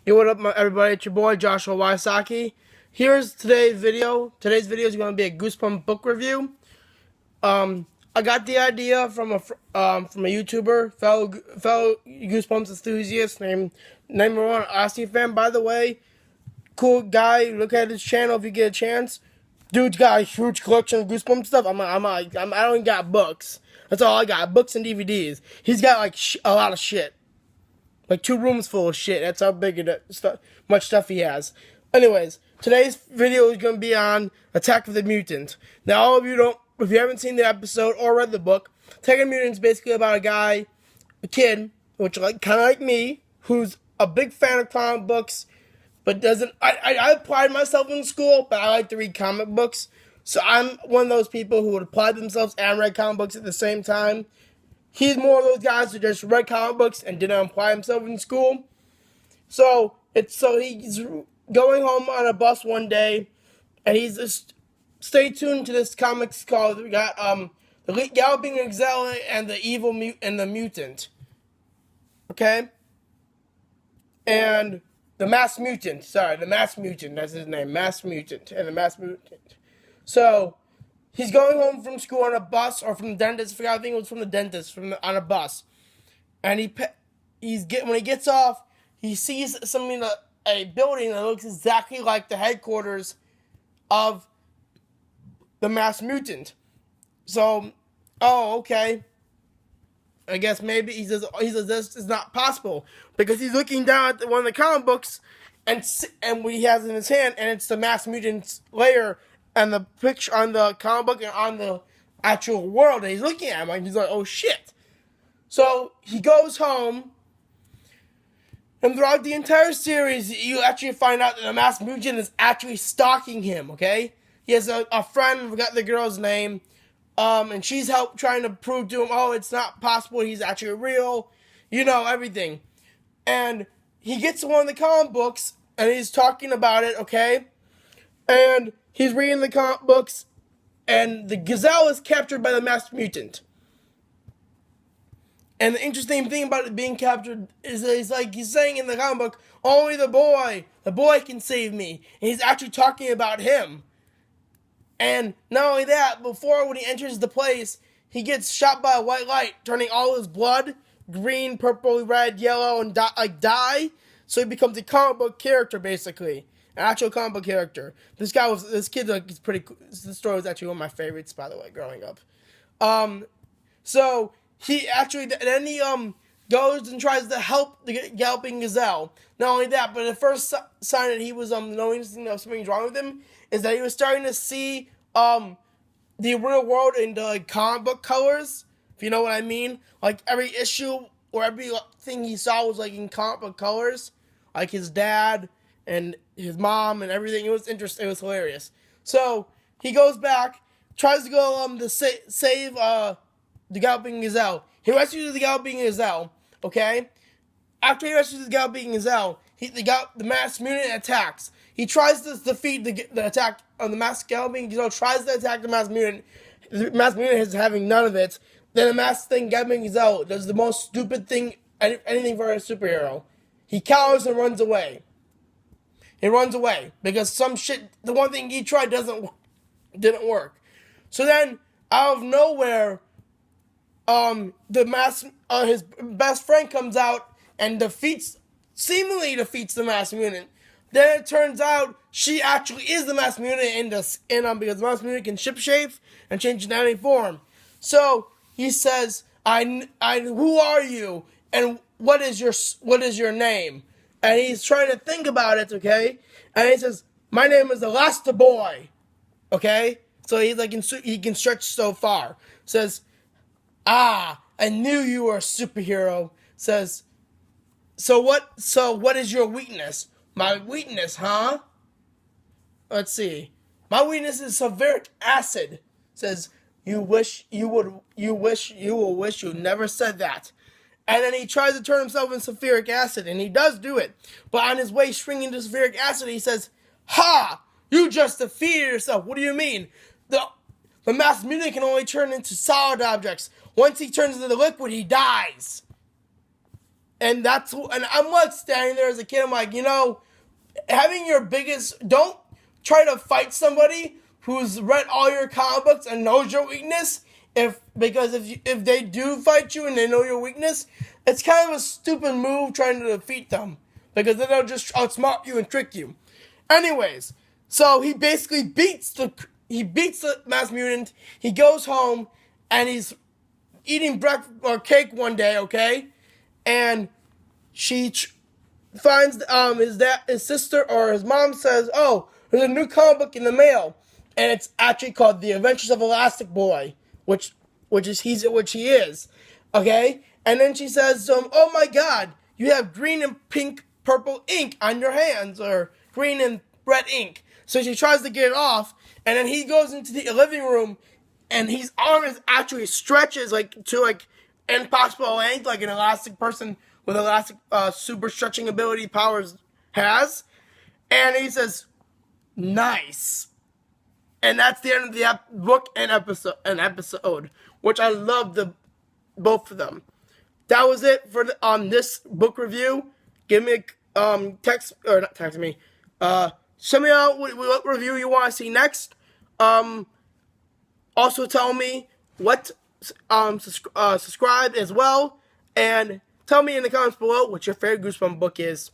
Yo, what up, everybody? It's your boy Joshua Wysocki. Here's today's video. Today's video is going to be a Goosebump book review. I got the idea from a YouTuber, fellow Goosebumps enthusiast named number one Aussie fan. By the way, cool guy. Look at his channel if you get a chance. Dude's got a huge collection of Goosebumps stuff. I don't even got books. That's all I got. Books and DVDs. He's got like a lot of shit. Like 2 rooms full of shit. That's how big much stuff he has. Anyways, today's video is going to be on Attack of the Mutant. Now, all of you if you haven't seen the episode or read the book, Attack of the Mutant is basically about a kid, which kind of like me, who's a big fan of comic books, but doesn't. I applied myself in school, but I like to read comic books. So I'm one of those people who would apply themselves and read comic books at the same time. He's more of those guys who just read comic books and didn't apply himself in school. So he's going home on a bus one day, and he's just stay tuned to this comics called we got the Galloping Gazelle and the the Mutant. Okay? And the Mass Mutant. Sorry, the Mass Mutant, that's his name. Mass Mutant and the Mass Mutant. So he's going home from school on a bus, or from the dentist. I think it was from the dentist, on a bus. And when he gets off, he sees a building that looks exactly like the headquarters of the Mass Mutant. So, okay. I guess maybe he says this is not possible, because he's looking down at one of the comic books, and what he has in his hand, and it's the Mass Mutant's lair. And the picture on the comic book and on the actual world that he's looking at, he's like, oh shit. So he goes home, and throughout the entire series, you actually find out that the Mass Mutant is actually stalking him, okay? He has a friend, I forgot the girl's name, and she's trying to prove to him, it's not possible, he's actually real, everything. And he gets to one of the comic books, and he's talking about it, okay? And he's reading the comic books, and the gazelle is captured by the Mass Mutant. And the interesting thing about it being captured is that he's saying in the comic book, only the boy can save me. And he's actually talking about him. And not only that, when he enters the place, he gets shot by a white light, turning all his blood green, purple, red, yellow, and dye. So he becomes a comic book character, basically. An actual comic book character. This kid is pretty cool. This story was actually one of my favorites, by the way, growing up. So he actually, then he goes and tries to help the Galloping Gazelle. Not only that, but the first sign that he was noticing that something's wrong with him is that he was starting to see the real world in the comic book colors, if you know what I mean. Like every issue or everything he saw was like in comic book colors, like his dad and his mom and everything. It was interesting. It was hilarious. So he goes back, tries to go to save the Galloping Gazelle. He rescues the Galloping Gazelle. Okay. After he rescues the Galloping Gazelle, the Mass Mutant attacks. He tries to defeat the attack of the Mass Galloping Gazelle. Tries to attack the Mass Mutant. The Mass Mutant is having none of it. Then the Galloping Gazelle does the most stupid thing, anything for a superhero. He cowers and runs away. He runs away because the one thing he tried didn't work. So then, out of nowhere, his best friend comes out and seemingly defeats the Mass Mutant. Then it turns out she actually is the Mass Mutant because the Mass Mutant can shapeshift and change into any form. So he says, who are you? And what is your name? And he's trying to think about it, okay? And he says, my name is Boy, okay? So he's like, he can stretch so far. Says, I knew you were a superhero. Says, so what is your weakness? My weakness, huh? Let's see. My weakness is sulfuric acid. Says, you wish you never said that. And then he tries to turn himself into sulfuric acid, and he does do it. But on his way shrinking to sulfuric acid, he says, ha! You just defeated yourself. What do you mean? The Mass Mutant can only turn into solid objects. Once he turns into the liquid, he dies. and I'm like standing there as a kid. I'm like, having your biggest, don't try to fight somebody who's read all your comic books and knows your weakness. Because if they do fight you and they know your weakness, it's kind of a stupid move trying to defeat them, because then they'll just outsmart you and trick you. Anyways, so he basically beats the mass mutant. He goes home and he's eating breakfast or cake one day, okay, and she finds his sister or his mom says, "Oh, there's a new comic book in the mail," and it's actually called The Adventures of Elastic Boy, which he is, okay. And then she says to him, "Oh my God, you have green and pink, purple ink on your hands, or green and red ink." So she tries to get it off, and then he goes into the living room, and his arm is actually stretches to impossible length, like an elastic person with elastic super stretching ability powers has. And he says, "Nice." And that's the end of the book and episode, which I love both of them. That was it for this book review. Give me a text, or not text me. Send me out what review you want to see next. Also tell me what subscribe as well, and tell me in the comments below what your favorite Goosebumps book is.